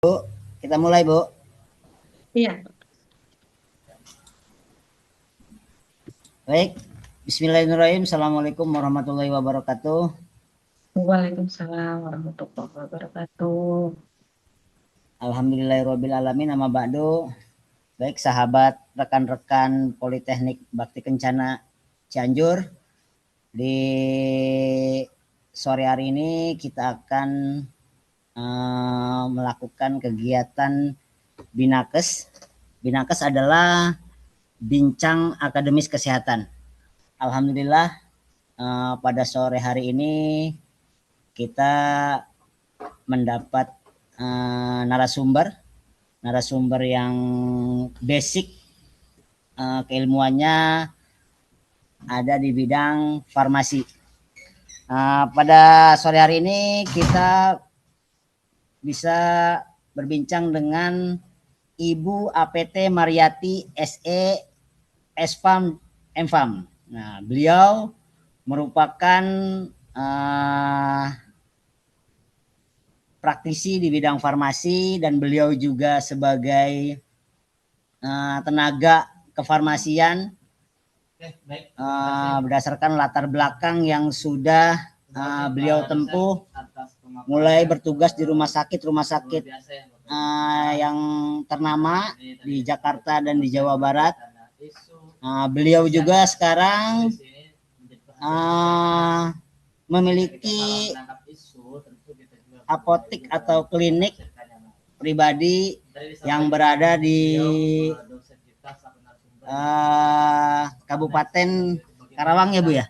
Bu, kita mulai, Bu. Iya, Baik. Bismillahirrahmanirrahim. Assalamualaikum warahmatullahi wabarakatuh. Waalaikumsalam warahmatullahi wabarakatuh. Alhamdulillahirabbil alamin, amma ba'du. Baik, sahabat, rekan-rekan Politeknik Bakti Kencana Cianjur. Di sore hari ini kita akan melakukan kegiatan Binakes. Binakes adalah bincang akademis kesehatan. Alhamdulillah, pada sore hari ini kita mendapat narasumber narasumber yang basic, keilmuannya ada di bidang farmasi. Pada sore hari ini kita bisa berbincang dengan Ibu APT Mariati SE SFAM MFAM. Nah, beliau merupakan praktisi di bidang farmasi dan beliau juga sebagai tenaga kefarmasian, berdasarkan latar belakang yang sudah beliau tempuh, mulai bertugas di rumah sakit yang ternama di Jakarta dan di Jawa Barat. Beliau juga sekarang memiliki apotik atau klinik pribadi yang berada di Kabupaten Karawang, ya Bu ya.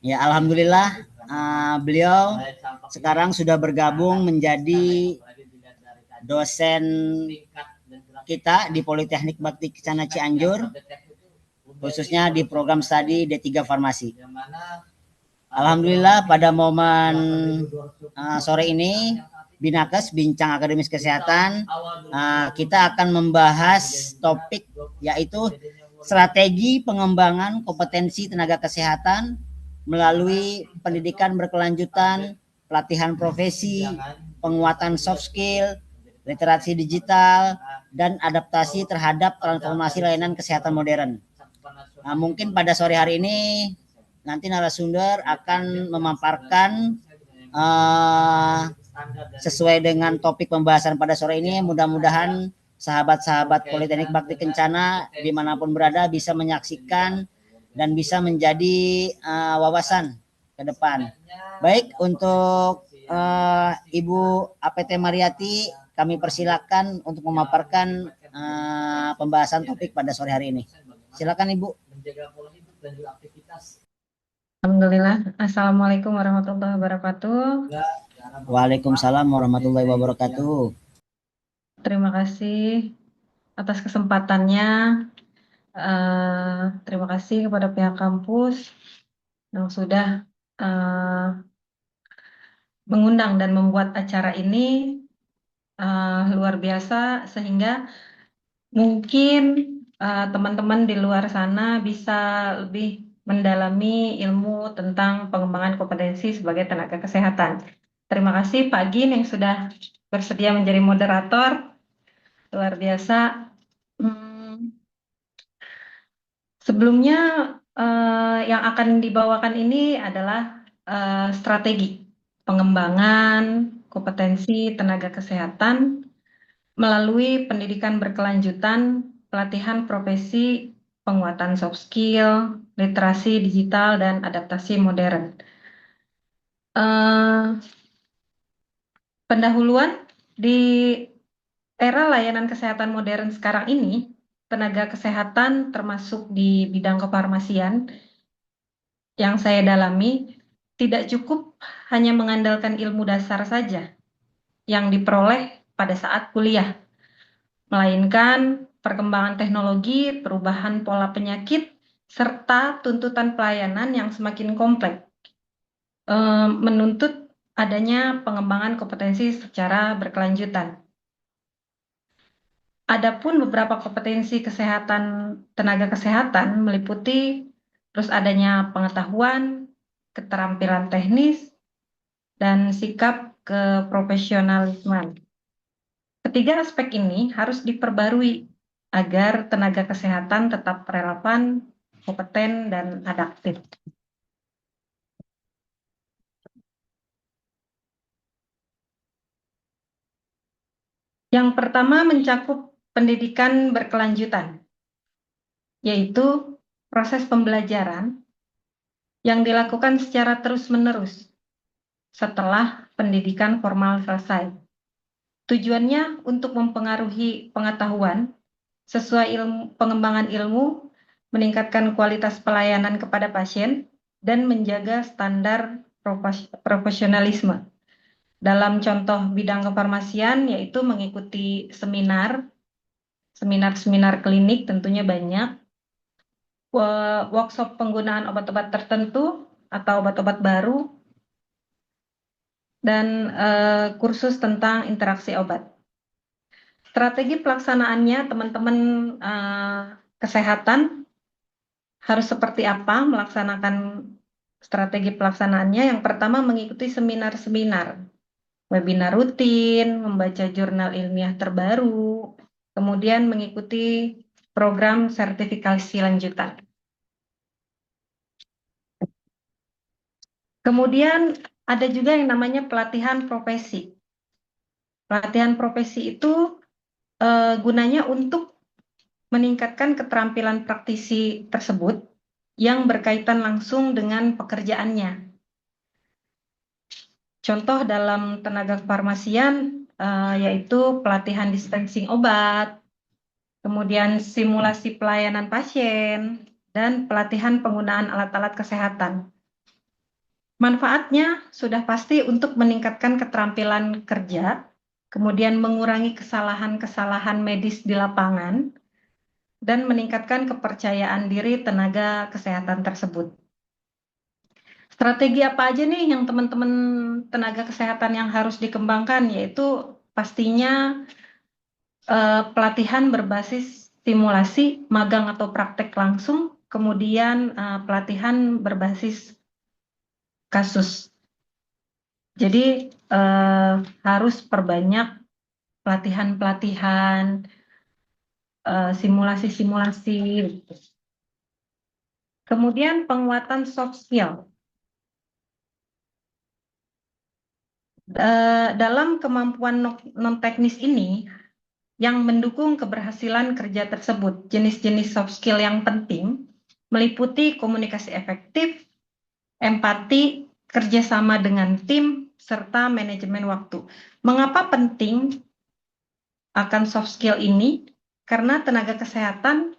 Ya, alhamdulillah, beliau sekarang sudah bergabung menjadi dosen kita di Politeknik Bakti Kencana Cianjur, khususnya di program studi D3 Farmasi. Alhamdulillah, pada momen sore ini Binakes Bincang Akademis Kesehatan, kita akan membahas topik yaitu strategi pengembangan kompetensi tenaga kesehatan melalui pendidikan berkelanjutan, pelatihan profesi, penguatan soft skill, literasi digital, dan adaptasi terhadap transformasi layanan kesehatan modern. Mungkin pada sore hari ini nanti narasumber akan memaparkan sesuai dengan topik pembahasan pada sore ini. Mudah-mudahan sahabat-sahabat Politeknik Bakti Kencana dimanapun berada bisa menyaksikan dan bisa menjadi wawasan ke depan. Baik, untuk Ibu APT Mariati, kami persilakan untuk memaparkan pembahasan topik pada sore hari ini. Silakan Ibu. Alhamdulillah. Assalamualaikum warahmatullahi wabarakatuh. Waalaikumsalam warahmatullahi wabarakatuh. Terima kasih atas kesempatannya. Terima kasih kepada pihak kampus yang sudah mengundang dan membuat acara ini luar biasa, sehingga mungkin teman-teman di luar sana bisa lebih mendalami ilmu tentang pengembangan kompetensi sebagai tenaga kesehatan. Terima kasih Pak Gin yang sudah bersedia menjadi moderator. Luar biasa. Sebelumnya yang akan dibawakan ini adalah strategi pengembangan kompetensi tenaga kesehatan melalui pendidikan berkelanjutan, pelatihan profesi, penguatan soft skill, literasi digital, dan adaptasi modern. Pendahuluan di era layanan kesehatan modern sekarang ini, tenaga kesehatan termasuk di bidang kefarmasian yang saya dalami tidak cukup hanya mengandalkan ilmu dasar saja yang diperoleh pada saat kuliah, melainkan perkembangan teknologi, perubahan pola penyakit, serta tuntutan pelayanan yang semakin kompleks menuntut adanya pengembangan kompetensi secara berkelanjutan. Adapun beberapa kompetensi kesehatan tenaga kesehatan meliputi terus adanya pengetahuan, keterampilan teknis, dan sikap keprofesionalisme. Ketiga aspek ini harus diperbarui agar tenaga kesehatan tetap relevan, kompeten, dan adaptif. Yang pertama mencakup pendidikan berkelanjutan, yaitu proses pembelajaran yang dilakukan secara terus-menerus setelah pendidikan formal selesai. Tujuannya untuk mempengaruhi pengetahuan sesuai pengembangan ilmu, meningkatkan kualitas pelayanan kepada pasien, dan menjaga standar profesionalisme. Dalam contoh bidang kefarmasian, yaitu mengikuti seminar klinik tentunya banyak, workshop penggunaan obat-obat tertentu atau obat-obat baru, dan kursus tentang interaksi obat. Strategi pelaksanaannya, teman-teman kesehatan harus seperti apa melaksanakan strategi pelaksanaannya. Yang pertama, mengikuti seminar-seminar, webinar rutin, membaca jurnal ilmiah terbaru, kemudian mengikuti program sertifikasi lanjutan. Kemudian ada juga yang namanya pelatihan profesi. Pelatihan profesi itu gunanya untuk meningkatkan keterampilan praktisi tersebut yang berkaitan langsung dengan pekerjaannya. Contoh dalam tenaga kefarmasian yaitu pelatihan dispensing obat, kemudian simulasi pelayanan pasien, dan pelatihan penggunaan alat-alat kesehatan. Manfaatnya sudah pasti untuk meningkatkan keterampilan kerja, kemudian mengurangi kesalahan-kesalahan medis di lapangan, dan meningkatkan kepercayaan diri tenaga kesehatan tersebut. Strategi apa aja nih yang teman-teman tenaga kesehatan yang harus dikembangkan, yaitu pastinya pelatihan berbasis simulasi, magang atau praktek langsung, kemudian pelatihan berbasis kasus. Jadi harus perbanyak pelatihan-pelatihan, simulasi-simulasi. Kemudian penguatan soft skill. Dalam kemampuan non-teknis ini, yang mendukung keberhasilan kerja tersebut, jenis-jenis soft skill yang penting meliputi komunikasi efektif, empati, kerjasama dengan tim, serta manajemen waktu. Mengapa penting akan soft skill ini? Karena tenaga kesehatan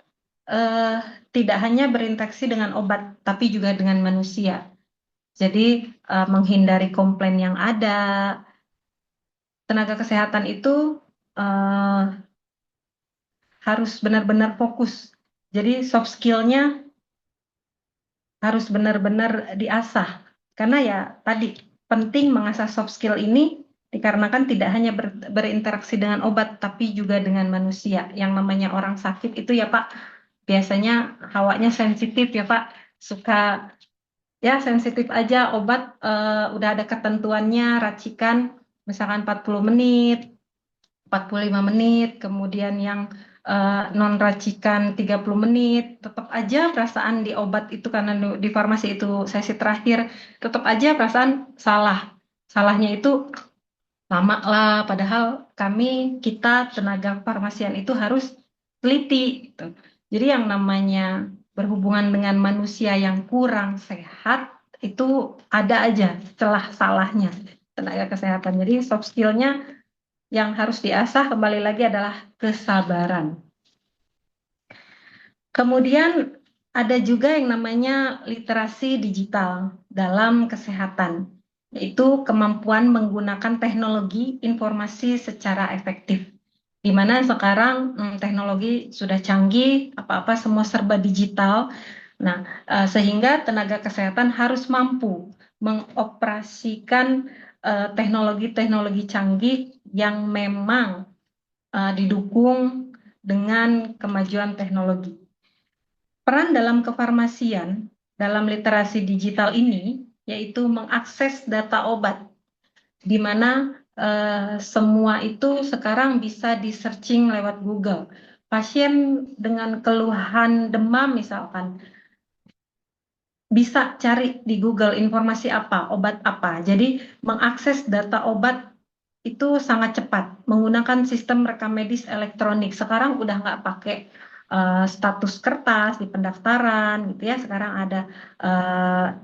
tidak hanya berinteraksi dengan obat, tapi juga dengan manusia. Jadi menghindari komplain yang ada. Tenaga kesehatan itu harus benar-benar fokus. Jadi soft skill-nya harus benar-benar diasah. Karena ya tadi penting mengasah soft skill ini dikarenakan tidak hanya berinteraksi dengan obat, tapi juga dengan manusia. Yang namanya orang sakit itu ya Pak, biasanya hawanya sensitif ya Pak, suka ya sensitif aja. Obat udah ada ketentuannya, racikan misalkan 40 menit, 45 menit, kemudian yang non racikan 30 menit, tetap aja perasaan di obat itu, karena di farmasi itu sesi terakhir, tetap aja perasaan salah. Salahnya itu lama lah, padahal kita tenaga farmasian itu harus teliti gitu. Jadi yang namanya berhubungan dengan manusia yang kurang sehat itu ada aja celah salahnya tenaga kesehatan. Jadi soft skill-nya yang harus diasah kembali lagi adalah kesabaran. Kemudian ada juga yang namanya literasi digital dalam kesehatan, yaitu kemampuan menggunakan teknologi informasi secara efektif. Di mana sekarang teknologi sudah canggih, apa-apa semua serba digital. Nah, sehingga tenaga kesehatan harus mampu mengoperasikan teknologi-teknologi canggih yang memang didukung dengan kemajuan teknologi. Peran dalam kefarmasian, dalam literasi digital ini, yaitu mengakses data obat di mana semua itu sekarang bisa di searching lewat Google. Pasien dengan keluhan demam misalkan bisa cari di Google informasi apa, obat apa. Jadi mengakses data obat itu sangat cepat menggunakan sistem rekam medis elektronik. Sekarang udah nggak pakai status kertas di pendaftaran gitu ya. Sekarang ada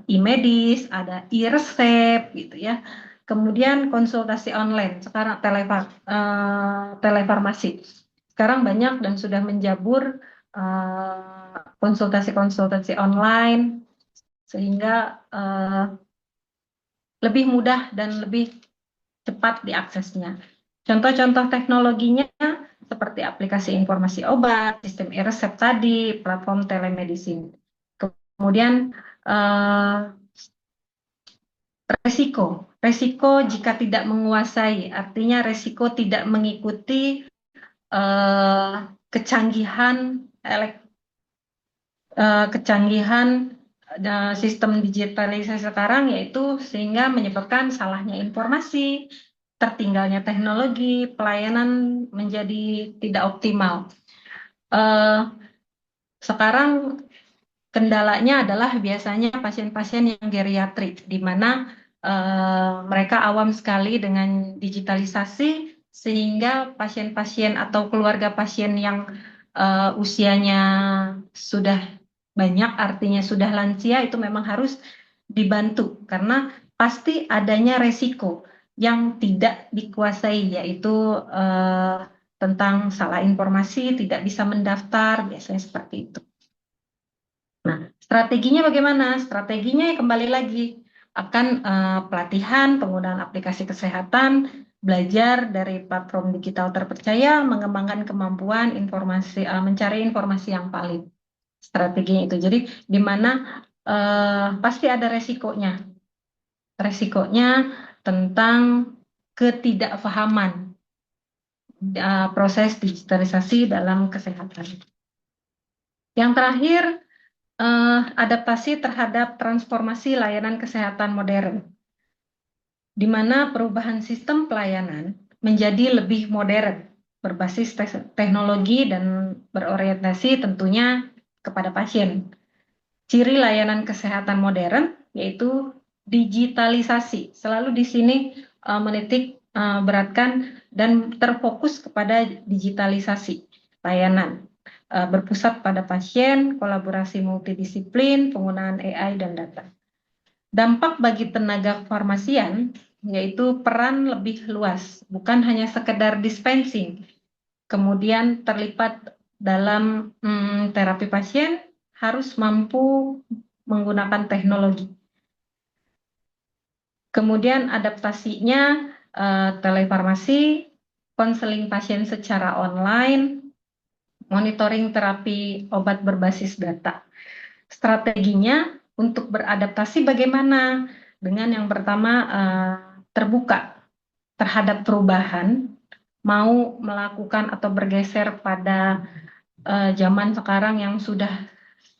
e-medis, ada e-resep gitu ya. Kemudian konsultasi online, sekarang telefarmasi. Sekarang banyak dan sudah menjabur konsultasi-konsultasi online sehingga lebih mudah dan lebih cepat diaksesnya. Contoh-contoh teknologinya seperti aplikasi informasi obat, sistem e-resep tadi, platform telemedicine. Kemudian resiko jika tidak menguasai, artinya resiko tidak mengikuti kecanggihan kecanggihan sistem digitalisasi sekarang, yaitu sehingga menyebabkan salahnya informasi, tertinggalnya teknologi, pelayanan menjadi tidak optimal. Sekarang kendalanya adalah biasanya pasien-pasien yang geriatrik, di mana mereka awam sekali dengan digitalisasi, sehingga pasien-pasien atau keluarga pasien yang usianya sudah banyak, artinya sudah lansia, itu memang harus dibantu karena pasti adanya resiko yang tidak dikuasai, yaitu tentang salah informasi, tidak bisa mendaftar, biasanya seperti itu. Nah, strateginya bagaimana? Strateginya ya kembali lagi akan pelatihan, penggunaan aplikasi kesehatan, belajar dari platform digital terpercaya, mengembangkan kemampuan informasi, mencari informasi yang valid. Strateginya itu. Jadi di mana pasti ada resikonya. Resikonya tentang ketidakfahaman proses digitalisasi dalam kesehatan. Yang terakhir, adaptasi terhadap transformasi layanan kesehatan modern, di mana perubahan sistem pelayanan menjadi lebih modern, berbasis teknologi dan berorientasi tentunya kepada pasien. Ciri layanan kesehatan modern yaitu digitalisasi. Selalu di sini menitik beratkan dan terfokus kepada digitalisasi layanan. Berpusat pada pasien, kolaborasi multidisiplin, penggunaan AI dan data. Dampak bagi tenaga farmasian yaitu peran lebih luas, bukan hanya sekedar dispensing, kemudian terlibat dalam terapi pasien, harus mampu menggunakan teknologi. Kemudian adaptasinya telefarmasi, konseling pasien secara online, monitoring terapi obat berbasis data. Strateginya untuk beradaptasi bagaimana? Dengan yang pertama terbuka terhadap perubahan, mau melakukan atau bergeser pada zaman sekarang yang sudah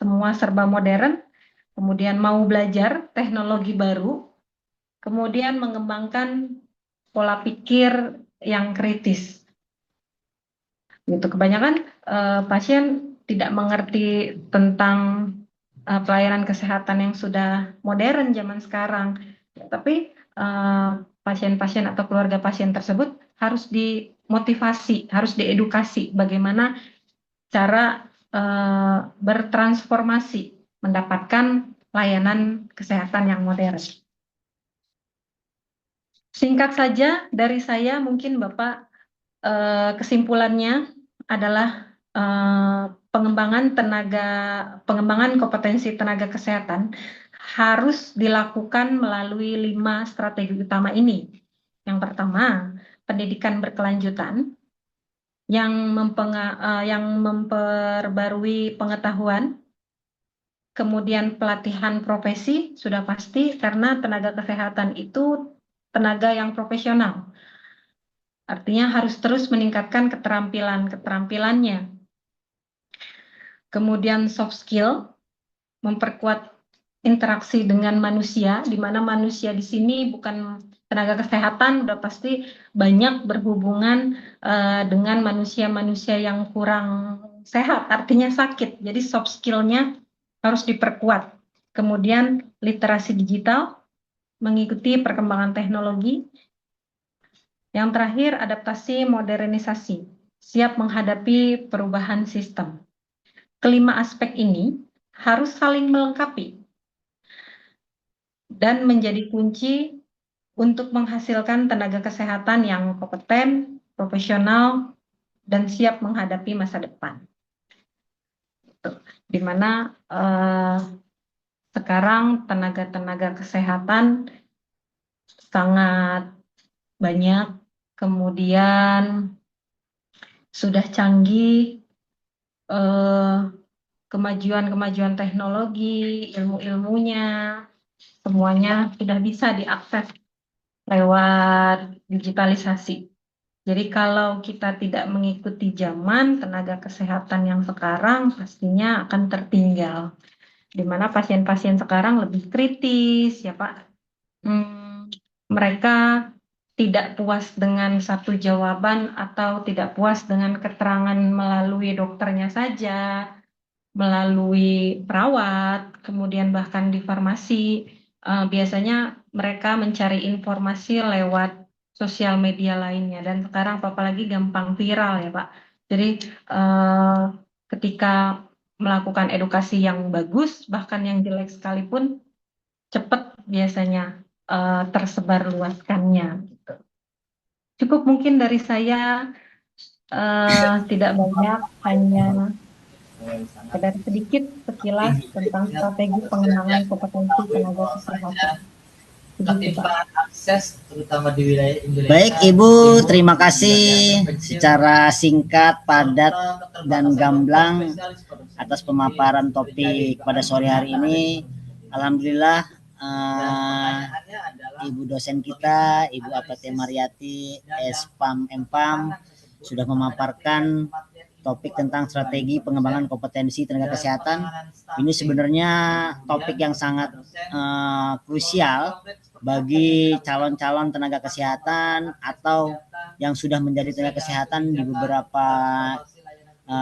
semua serba modern, kemudian mau belajar teknologi baru, kemudian mengembangkan pola pikir yang kritis. Gitu. Kebanyakan pasien tidak mengerti tentang pelayanan kesehatan yang sudah modern zaman sekarang, tapi pasien-pasien atau keluarga pasien tersebut harus dimotivasi, harus diedukasi bagaimana cara bertransformasi mendapatkan layanan kesehatan yang modern. Singkat saja dari saya, mungkin Bapak, kesimpulannya adalah pengembangan kompetensi tenaga kesehatan harus dilakukan melalui 5 strategi utama ini. Yang pertama, pendidikan berkelanjutan yang memperbarui pengetahuan. Kemudian pelatihan profesi sudah pasti, karena tenaga kesehatan itu tenaga yang profesional. Artinya harus terus meningkatkan keterampilannya. Kemudian soft skill, memperkuat interaksi dengan manusia, di mana manusia di sini bukan tenaga kesehatan udah pasti banyak berhubungan dengan manusia-manusia yang kurang sehat, artinya sakit. Jadi soft skill-nya harus diperkuat. Kemudian literasi digital, mengikuti perkembangan teknologi. Yang terakhir, adaptasi modernisasi, siap menghadapi perubahan sistem. Kelima aspek ini harus saling melengkapi dan menjadi kunci untuk menghasilkan tenaga kesehatan yang kompeten, profesional, dan siap menghadapi masa depan. Di mana sekarang tenaga-tenaga kesehatan sangat banyak, kemudian sudah canggih, kemajuan-kemajuan teknologi, ilmu-ilmunya, semuanya sudah bisa diakses lewat digitalisasi. Jadi kalau kita tidak mengikuti zaman, tenaga kesehatan yang sekarang pastinya akan tertinggal. Di mana pasien-pasien sekarang lebih kritis, ya Pak. Mereka tidak puas dengan satu jawaban atau tidak puas dengan keterangan melalui dokternya saja, melalui perawat, kemudian bahkan di farmasi. Biasanya mereka mencari informasi lewat sosial media lainnya, dan sekarang apalagi gampang viral ya Pak. Jadi ketika melakukan edukasi yang bagus, bahkan yang jelek sekalipun, cepat biasanya tersebar luaskannya. Gitu. Cukup mungkin dari saya, tidak banyak, hanya sekedar sedikit sekilas tentang strategi pengembangan kompetensi tenaga kesehatan. Akses terutama di wilayah Indonesia. Baik Ibu, terima kasih secara singkat, padat, dan gamblang atas pemaparan topik pada sore hari ini. Alhamdulillah, Ibu dosen kita, Ibu Apate Mariati, Spam Empam, sudah memaparkan topik tentang strategi pengembangan kompetensi tenaga kesehatan. Ini sebenarnya topik yang sangat krusial bagi calon-calon tenaga kesehatan atau yang sudah menjadi tenaga kesehatan di beberapa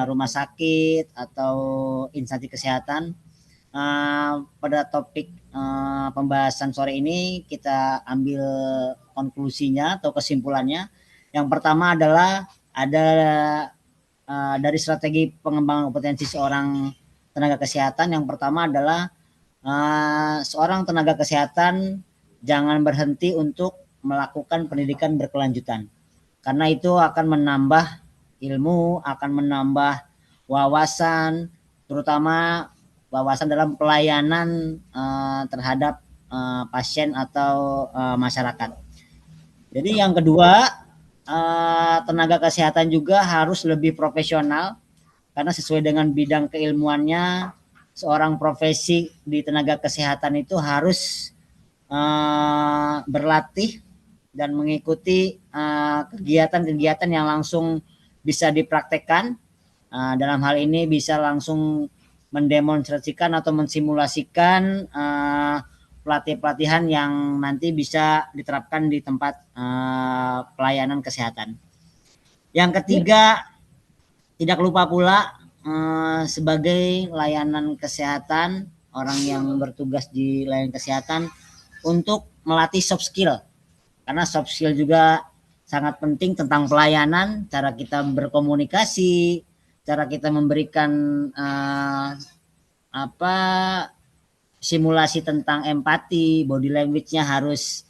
rumah sakit atau instansi kesehatan. Pada topik pembahasan sore ini kita ambil konklusinya atau kesimpulannya. Yang pertama adalah dari strategi pengembangan kompetensi seorang tenaga kesehatan, yang pertama adalah seorang tenaga kesehatan jangan berhenti untuk melakukan pendidikan berkelanjutan, karena itu akan menambah ilmu, akan menambah wawasan, terutama wawasan dalam pelayanan terhadap pasien atau masyarakat. Jadi yang kedua, tenaga kesehatan juga harus lebih profesional, karena sesuai dengan bidang keilmuannya, seorang profesi di tenaga kesehatan itu harus berlatih dan mengikuti kegiatan-kegiatan yang langsung bisa dipraktekkan. Dalam hal ini bisa langsung mendemonstrasikan atau mensimulasikan pelatihan yang nanti bisa diterapkan di tempat pelayanan kesehatan. Yang ketiga, tidak lupa pula sebagai layanan kesehatan, orang yang bertugas di layanan kesehatan untuk melatih soft skill, karena soft skill juga sangat penting tentang pelayanan, cara kita berkomunikasi, cara kita memberikan simulasi tentang empati, body language-nya harus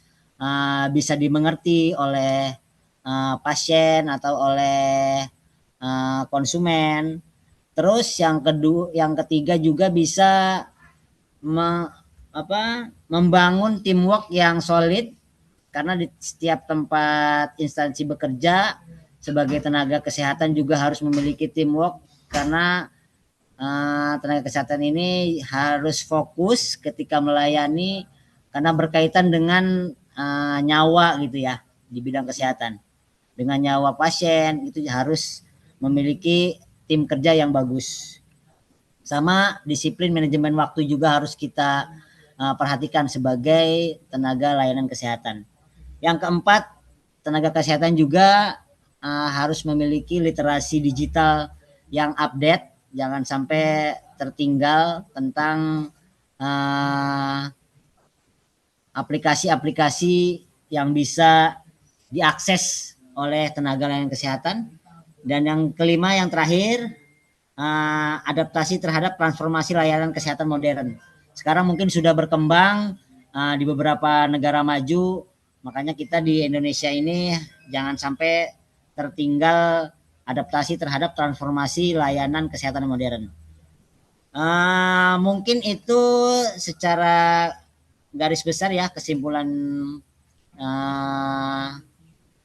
bisa dimengerti oleh pasien atau oleh konsumen. Terus yang ketiga juga bisa membangun teamwork yang solid, karena di setiap tempat instansi bekerja sebagai tenaga kesehatan juga harus memiliki teamwork, karena tenaga kesehatan ini harus fokus ketika melayani, karena berkaitan dengan nyawa gitu ya, di bidang kesehatan, dengan nyawa pasien, itu harus memiliki tim kerja yang bagus. Sama disiplin manajemen waktu juga harus kita perhatikan sebagai tenaga layanan kesehatan. Yang keempat, tenaga kesehatan juga harus memiliki literasi digital yang update, jangan sampai tertinggal tentang aplikasi-aplikasi yang bisa diakses oleh tenaga layanan kesehatan. Dan yang kelima, yang terakhir, adaptasi terhadap transformasi layanan kesehatan modern. Sekarang mungkin sudah berkembang di beberapa negara maju, makanya kita di Indonesia ini jangan sampai tertinggal adaptasi terhadap transformasi layanan kesehatan modern. Mungkin itu secara garis besar ya kesimpulan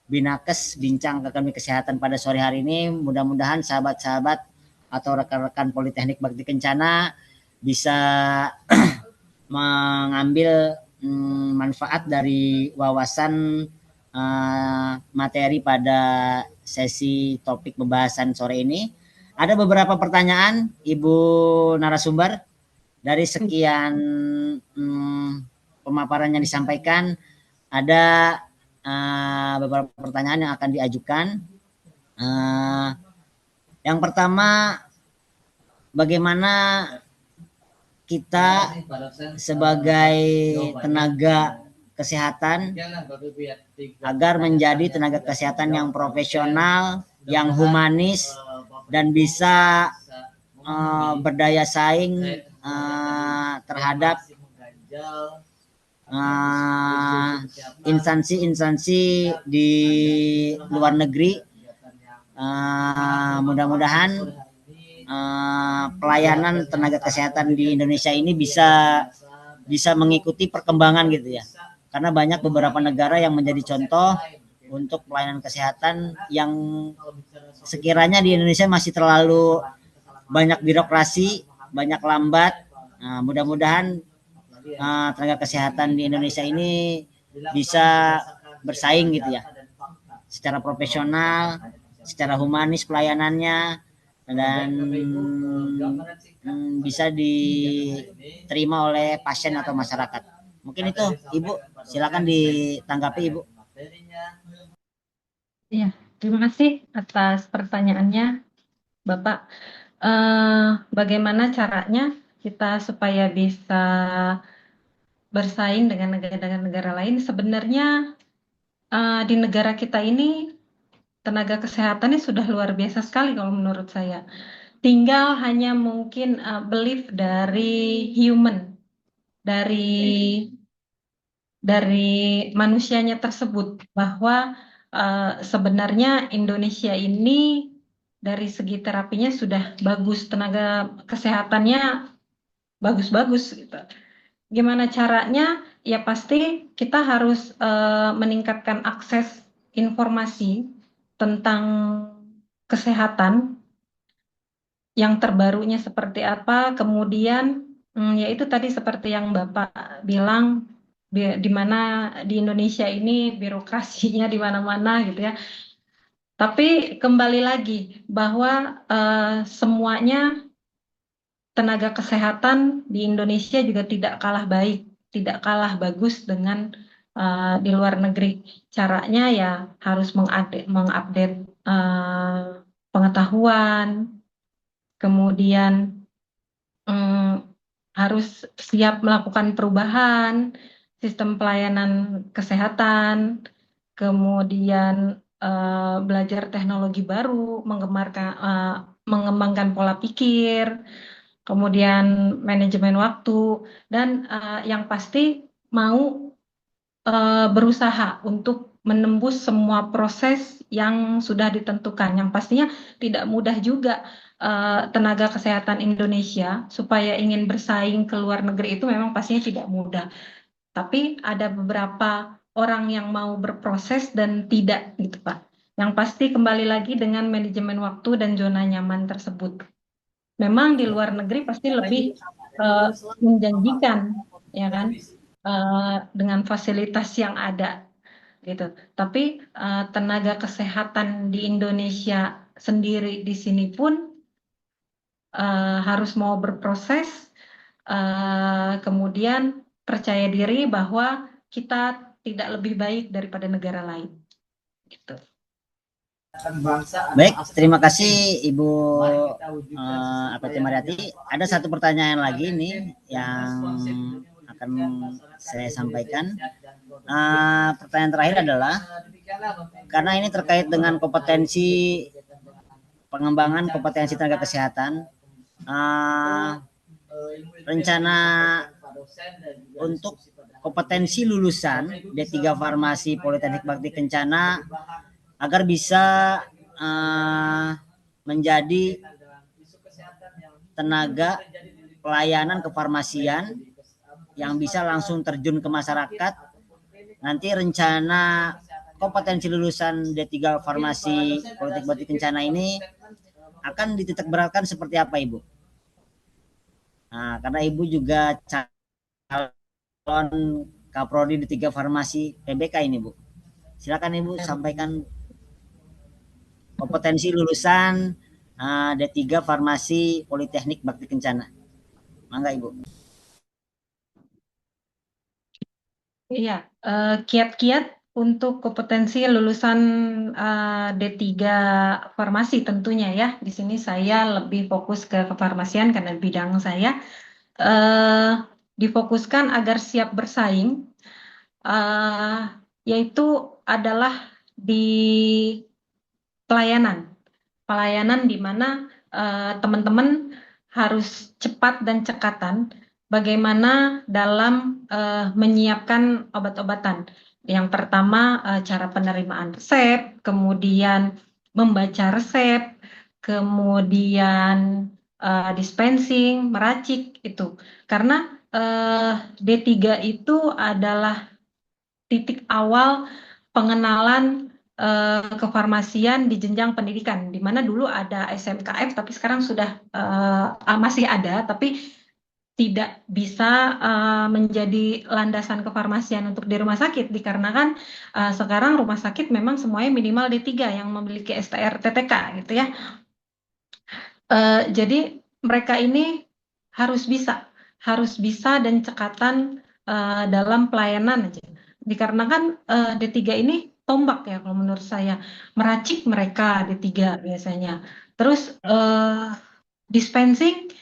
Binakes bincang akademi kesehatan pada sore hari ini. Mudah-mudahan sahabat-sahabat atau rekan-rekan Politeknik Bakti Kencana bisa mengambil manfaat dari wawasan materi pada sesi topik pembahasan sore ini. Ada beberapa pertanyaan Ibu narasumber dari sekian pemaparan yang disampaikan. Ada beberapa pertanyaan yang akan diajukan. Yang pertama, bagaimana kita sebagai tenaga kesehatan agar menjadi tenaga kesehatan yang profesional, yang humanis, dan bisa berdaya saing terhadap instansi-instansi di luar negeri. Mudah-mudahan pelayanan tenaga kesehatan di Indonesia ini bisa mengikuti perkembangan gitu ya. Karena banyak beberapa negara yang menjadi contoh untuk pelayanan kesehatan yang sekiranya di Indonesia masih terlalu banyak birokrasi, banyak lambat. Mudah-mudahan tenaga kesehatan di Indonesia ini bisa bersaing gitu ya, secara profesional, secara humanis pelayanannya, dan bisa diterima oleh pasien atau masyarakat. Mungkin itu, Ibu, silakan ditanggapi, Ibu. Iya, terima kasih atas pertanyaannya, Bapak. Bagaimana caranya kita supaya bisa bersaing dengan negara-negara lain? Sebenarnya di negara kita ini tenaga kesehatannya sudah luar biasa sekali kalau menurut saya. Tinggal hanya mungkin belief dari human, dari manusianya tersebut, bahwa sebenarnya Indonesia ini dari segi terapinya sudah bagus, tenaga kesehatannya bagus-bagus gitu. Gimana caranya? Ya pasti kita harus meningkatkan akses informasi tentang kesehatan yang terbarunya seperti apa. Kemudian yaitu tadi seperti yang Bapak bilang, di mana di Indonesia ini birokrasinya di mana-mana gitu ya. Tapi kembali lagi bahwa semuanya tenaga kesehatan di Indonesia juga tidak kalah baik, tidak kalah bagus dengan di luar negeri. Caranya ya harus mengupdate pengetahuan, kemudian harus siap melakukan perubahan sistem pelayanan kesehatan, kemudian belajar teknologi baru, mengembangkan pola pikir, kemudian manajemen waktu, dan yang pasti mau berusaha untuk menembus semua proses yang sudah ditentukan. Yang pastinya tidak mudah juga tenaga kesehatan Indonesia supaya ingin bersaing ke luar negeri itu memang pastinya tidak mudah. Tapi ada beberapa orang yang mau berproses dan tidak gitu Pak. Yang pasti kembali lagi dengan manajemen waktu dan zona nyaman tersebut. Memang di luar negeri pasti lebih menjanjikan, ya kan, dengan fasilitas yang ada gitu. Tapi tenaga kesehatan di Indonesia sendiri di sini pun harus mau berproses, kemudian percaya diri bahwa kita tidak lebih baik daripada negara lain. Gitu. Baik, terima kasih Ibu APT Mariati. Ada satu pertanyaan lagi nih yang akan saya sampaikan. Pertanyaan terakhir adalah, karena ini terkait dengan kompetensi pengembangan kompetensi tenaga kesehatan, rencana untuk kompetensi lulusan D3 Farmasi Politeknik Bakti Kencana agar bisa menjadi tenaga pelayanan kefarmasian yang bisa langsung terjun ke masyarakat. Nanti rencana kompetensi lulusan D3 Farmasi Politeknik Bakti Kencana ini akan dititik beratkan seperti apa, Ibu? Nah, karena Ibu juga calon Kaprodi D3 Farmasi PBK ini, Bu. Silakan Ibu sampaikan kompetensi lulusan D3 Farmasi Politeknik Bakti Kencana. Mangga Ibu. Iya, kiat-kiat untuk kompetensi lulusan D3 Farmasi tentunya ya. Di sini saya lebih fokus ke kefarmasian karena bidang saya. Difokuskan agar siap bersaing, yaitu adalah di pelayanan di mana teman-teman harus cepat dan cekatan bagaimana dalam menyiapkan obat-obatan. Yang pertama cara penerimaan resep, kemudian membaca resep, kemudian dispensing, meracik itu. Karena D3 itu adalah titik awal pengenalan kefarmasian di jenjang pendidikan, di mana dulu ada SMKF, tapi sekarang sudah masih ada, tapi tidak bisa menjadi landasan kefarmasian untuk di rumah sakit, dikarenakan sekarang rumah sakit memang semuanya minimal D3 yang memiliki STR TTK gitu ya. Jadi mereka ini harus bisa dan cekatan dalam pelayanan aja. Dikarenakan D3 ini tombak ya kalau menurut saya. Meracik mereka D3 biasanya. Terus dispensing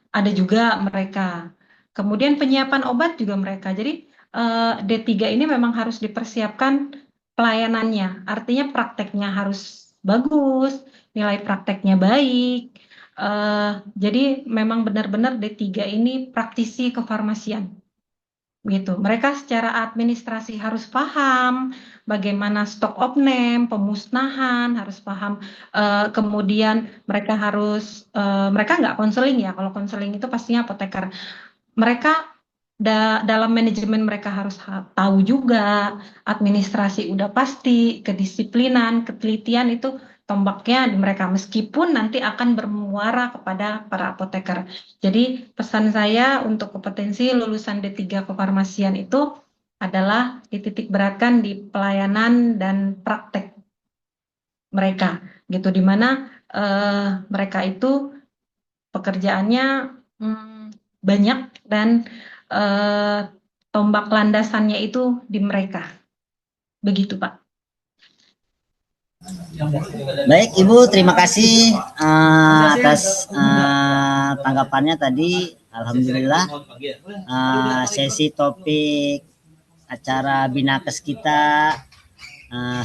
ada juga mereka. Kemudian penyiapan obat juga mereka. Jadi D3 ini memang harus dipersiapkan pelayanannya. Artinya prakteknya harus bagus, nilai prakteknya baik. Jadi memang benar-benar D3 ini praktisi kefarmasian. Gitu. Mereka secara administrasi harus paham bagaimana stok opname, pemusnahan, harus paham. Kemudian mereka mereka nggak konseling ya. Kalau konseling itu pastinya apoteker. Mereka dalam manajemen mereka harus tahu juga, administrasi udah pasti, kedisiplinan, ketelitian itu tombaknya di mereka, meskipun nanti akan bermuara kepada para apoteker. Jadi pesan saya untuk kompetensi lulusan D3 kefarmasian itu adalah dititik beratkan di pelayanan dan praktek mereka, gitu, dimana mereka itu pekerjaannya banyak dan tombak landasannya itu di mereka. Begitu, Pak. Baik, Ibu, terima kasih atas tanggapannya tadi. Alhamdulillah, sesi topik acara Binakes kita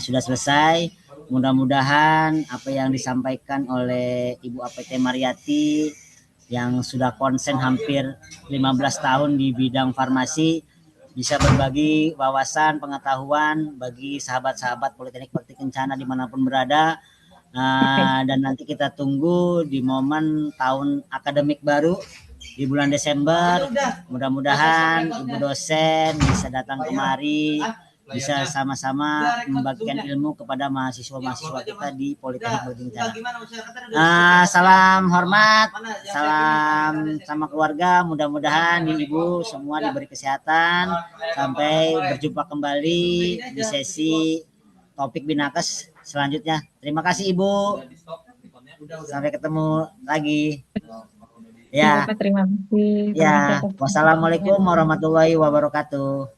sudah selesai. Mudah-mudahan apa yang disampaikan oleh Ibu APT Mariati yang sudah konsen hampir 15 tahun di bidang farmasi bisa berbagi wawasan, pengetahuan bagi sahabat-sahabat Politeknik Bakti Kencana dimanapun berada. Dan nanti kita tunggu di momen tahun akademik baru di bulan Desember. Mudah-mudahan Ibu dosen bisa datang kemari, bisa sama-sama membagikan ilmu kepada mahasiswa-mahasiswa kita di Politeknik Bakti Kencana. Salam hormat, salam sama keluarga. Mudah-mudahan Ibu semua diberi kesehatan. Sampai berjumpa kembali di sesi topik Binakes selanjutnya. Terima kasih Ibu. Sampai ketemu lagi. Ya. Terima kasih. Ya. Wassalamualaikum warahmatullahi wabarakatuh.